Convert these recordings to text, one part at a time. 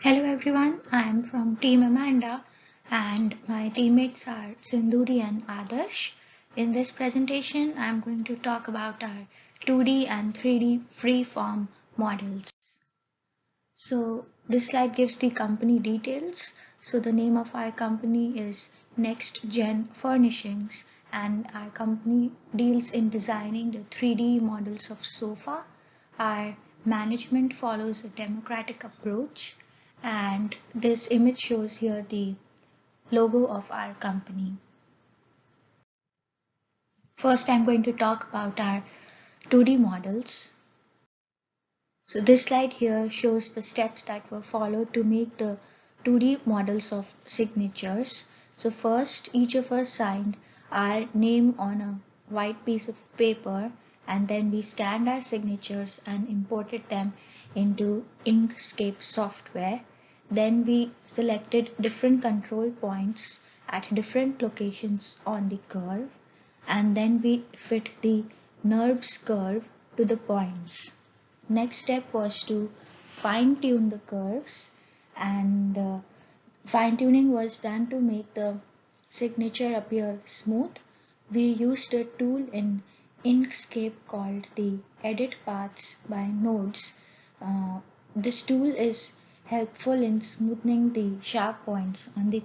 Hello everyone, I am from Team Amanda and my teammates are Sindhuri and Adarsh. In this presentation, I am going to talk about our 2D and 3D free-form models. So this slide gives the company details. So the name of our company is Next Gen Furnishings and our company deals in designing the 3D models of sofa. Our management follows a democratic approach and this image shows here the logo of our company. First, I'm going to talk about our 2D models. So this slide here shows the steps that were followed to make the 2D models of signatures. So first, each of us signed our name on a white piece of paper and then we scanned our signatures and imported them into Inkscape software. Then we selected different control points at different locations on the curve and then we fit the NURBS curve to the points. Next step was to fine tune the curves and fine tuning was done to make the signature appear smooth. We used a tool in Inkscape called the Edit Paths by Nodes. This tool is helpful in smoothing the sharp points on the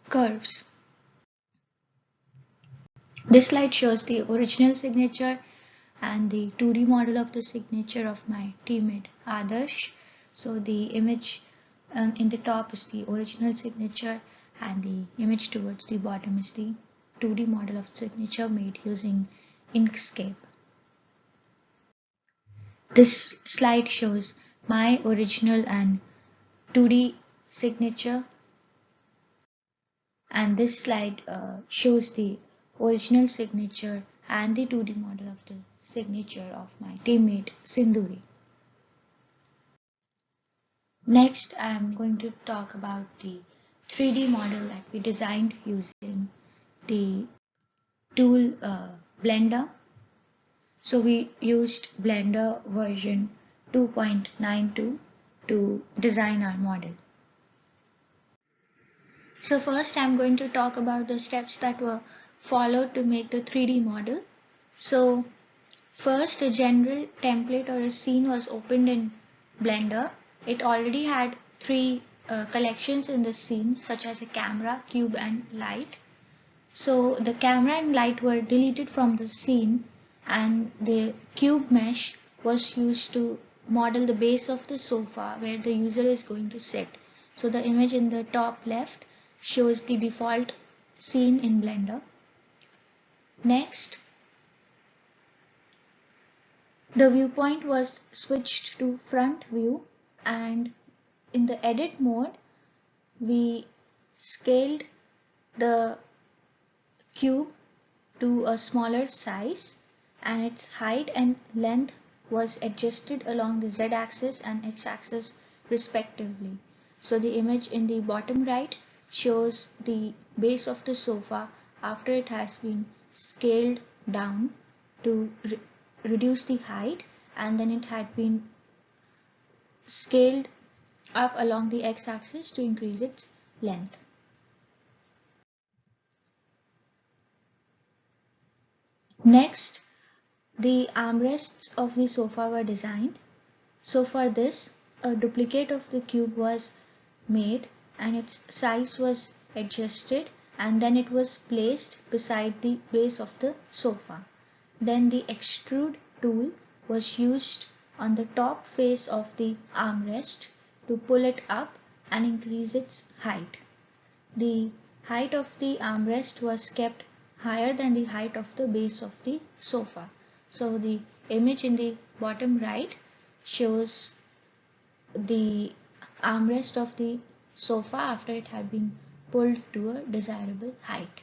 curves. This slide shows the original signature and the 2D model of the signature of my teammate Adarsh. So the image in the top is the original signature and the image towards the bottom is the 2D model of signature made using Inkscape. This slide shows my original and 2D signature and this slide shows the original signature and the 2D model of the signature of my teammate Sindhuri. Next, I am going to talk about the 3D model that we designed using the tool Blender. So we used Blender version 2.92 to design our model. So first I'm going to talk about the steps that were followed to make the 3D model. So first, a general template or a scene was opened in Blender. It already had three collections in the scene, such as a camera, cube and light. So the camera and light were deleted from the scene and the cube mesh was used to model the base of the sofa where the user is going to sit. So the image in the top left shows the default scene in Blender. Next, the viewpoint was switched to front view and in the edit mode we scaled the cube to a smaller size and its height and length was adjusted along the z-axis and x-axis respectively. So the image in the bottom right shows the base of the sofa after it has been scaled down to reduce the height and then it had been scaled up along the x-axis to increase its length. Next, the armrests of the sofa were designed. So for this, a duplicate of the cube was made and its size was adjusted and then it was placed beside the base of the sofa. Then the extrude tool was used on the top face of the armrest to pull it up and increase its height. The height of the armrest was kept higher than the height of the base of the sofa. So the image in the bottom right shows the armrest of the sofa after it had been pulled to a desirable height.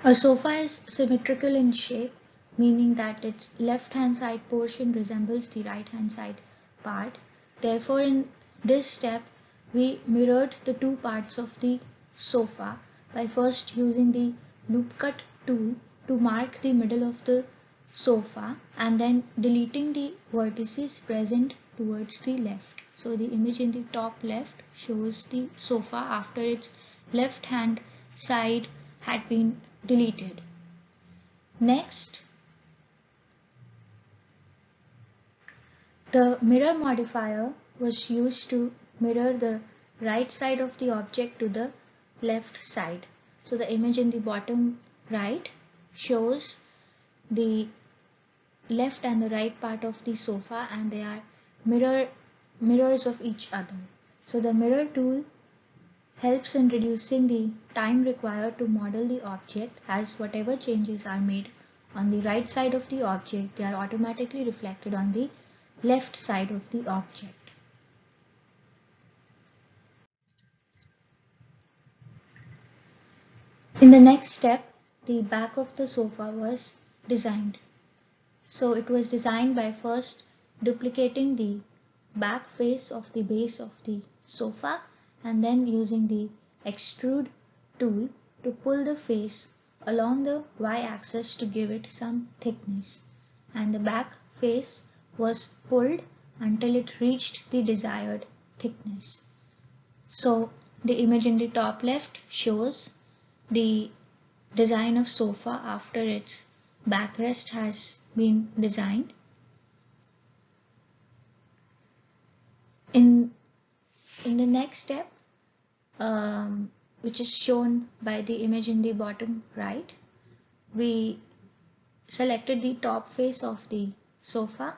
A sofa is symmetrical in shape, meaning that its left-hand side portion resembles the right-hand side part. Therefore, in this step, we mirrored the two parts of the sofa by first using the loop cut tool to mark the middle of the sofa and then deleting the vertices present towards the left. So the image in the top left shows the sofa after its left hand side had been deleted. Next, the mirror modifier was used to mirror the right side of the object to the left side. So the image in the bottom right shows the left and the right part of the sofa, and they are mirrors of each other. So the mirror tool helps in reducing the time required to model the object, as whatever changes are made on the right side of the object, they are automatically reflected on the left side of the object. In the next step, the back of the sofa was designed. So it was designed by first duplicating the back face of the base of the sofa and then using the extrude tool to pull the face along the y-axis to give it some thickness, and the back face was pulled until it reached the desired thickness. So the image in the top left shows the design of sofa after its backrest has been designed. In the next step, which is shown by the image in the bottom right, we selected the top face of the sofa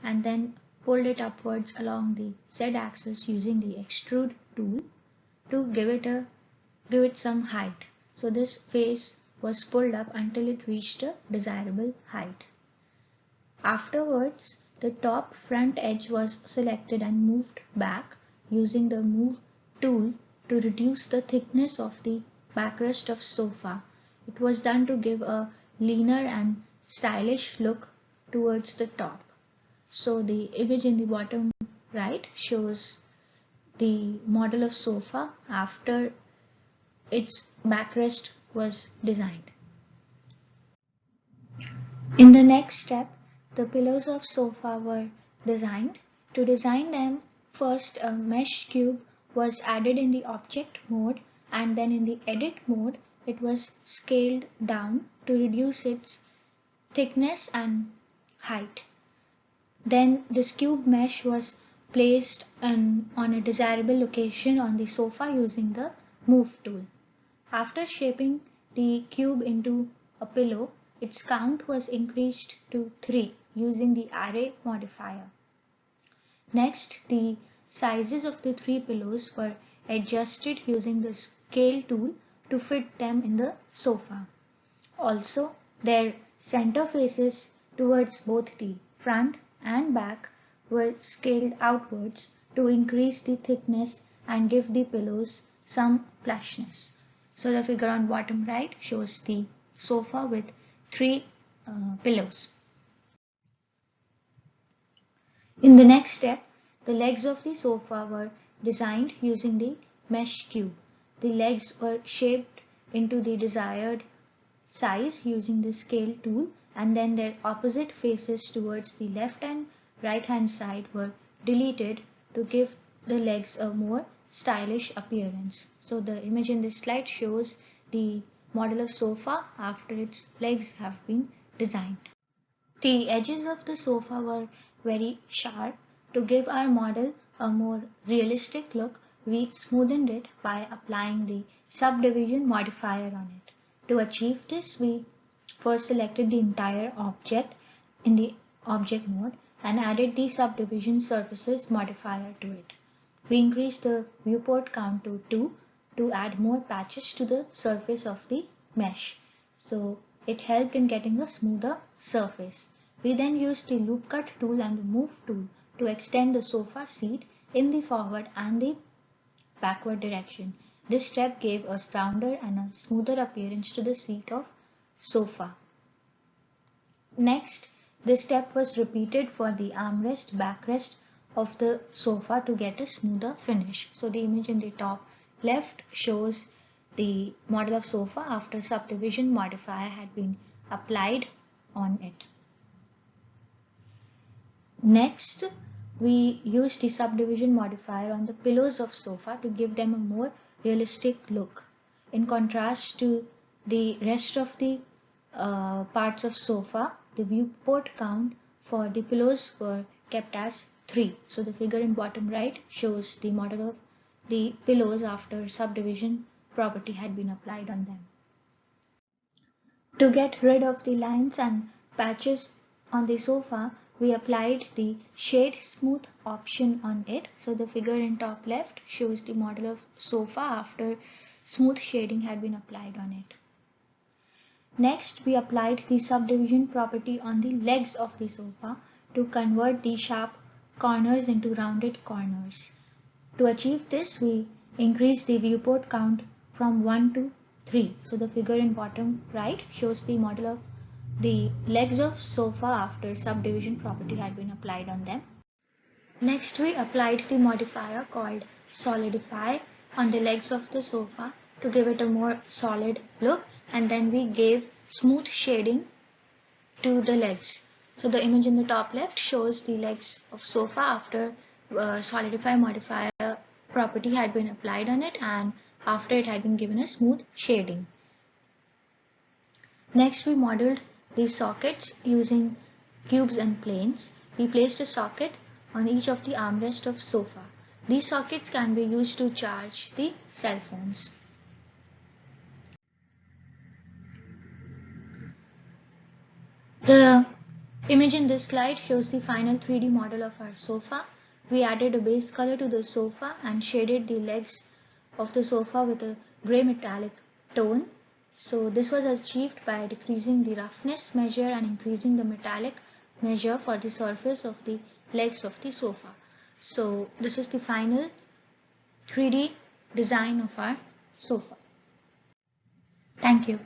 and then pulled it upwards along the z-axis using the extrude tool to give it some height. So this face was pulled up until it reached a desirable height. Afterwards, the top front edge was selected and moved back using the move tool to reduce the thickness of the backrest of sofa. It was done to give a leaner and stylish look towards the top. So the image in the bottom right shows the model of sofa after its backrest was designed. In the next step, the pillows of sofa were designed. To design them, first a mesh cube was added in the object mode, and then in the edit mode it was scaled down to reduce its thickness and height. Then this cube mesh was placed on a desirable location on the sofa using the move tool. After shaping the cube into a pillow, its count was increased to 3 using the array modifier. Next, the sizes of the 3 pillows were adjusted using the scale tool to fit them in the sofa. Also, their center faces towards both the front and back were scaled outwards to increase the thickness and give the pillows some plushness. So the figure on bottom right shows the sofa with 3 pillows. In the next step, the legs of the sofa were designed using the mesh cube. The legs were shaped into the desired size using the scale tool, and then their opposite faces towards the left and right hand side were deleted to give the legs a more stylish appearance. So the image in this slide shows the model of sofa after its legs have been designed. The edges of the sofa were very sharp. To give our model a more realistic look, we smoothened it by applying the subdivision modifier on it. To achieve this, we first selected the entire object in the object mode and added the subdivision surfaces modifier to it. We increased the viewport count to 2 to add more patches to the surface of the mesh. So it helped in getting a smoother surface. We then used the loop cut tool and the move tool to extend the sofa seat in the forward and the backward direction. This step gave a rounder and a smoother appearance to the seat of sofa. Next, this step was repeated for the armrest, backrest of the sofa to get a smoother finish. So the image in the top left shows the model of sofa after subdivision modifier had been applied on it. Next, we use the subdivision modifier on the pillows of sofa to give them a more realistic look. In contrast to the rest of the parts of sofa, the viewport count for the pillows were kept as 3. So the figure in bottom right shows the model of the pillows after subdivision property had been applied on them. To get rid of the lines and patches on the sofa, we applied the shade smooth option on it. So the figure in top left shows the model of sofa after smooth shading had been applied on it. Next, we applied the subdivision property on the legs of the sofa to convert the sharp corners into rounded corners. To achieve this, we increased the viewport count from 1 to 3. So the figure in bottom right shows the model of the legs of sofa after subdivision property had been applied on them. Next, we applied the modifier called solidify on the legs of the sofa to give it a more solid look, and then we gave smooth shading to the legs. So the image in the top left shows the legs of sofa after solidify modifier property had been applied on it and after it had been given a smooth shading. Next, we modeled the sockets using cubes and planes. We placed a socket on each of the armrests of sofa. These sockets can be used to charge the cell phones. The image in this slide shows the final 3D model of our sofa. We added a base color to the sofa and shaded the legs of the sofa with a gray metallic tone. So this was achieved by decreasing the roughness measure and increasing the metallic measure for the surface of the legs of the sofa. So this is the final 3D design of our sofa. Thank you.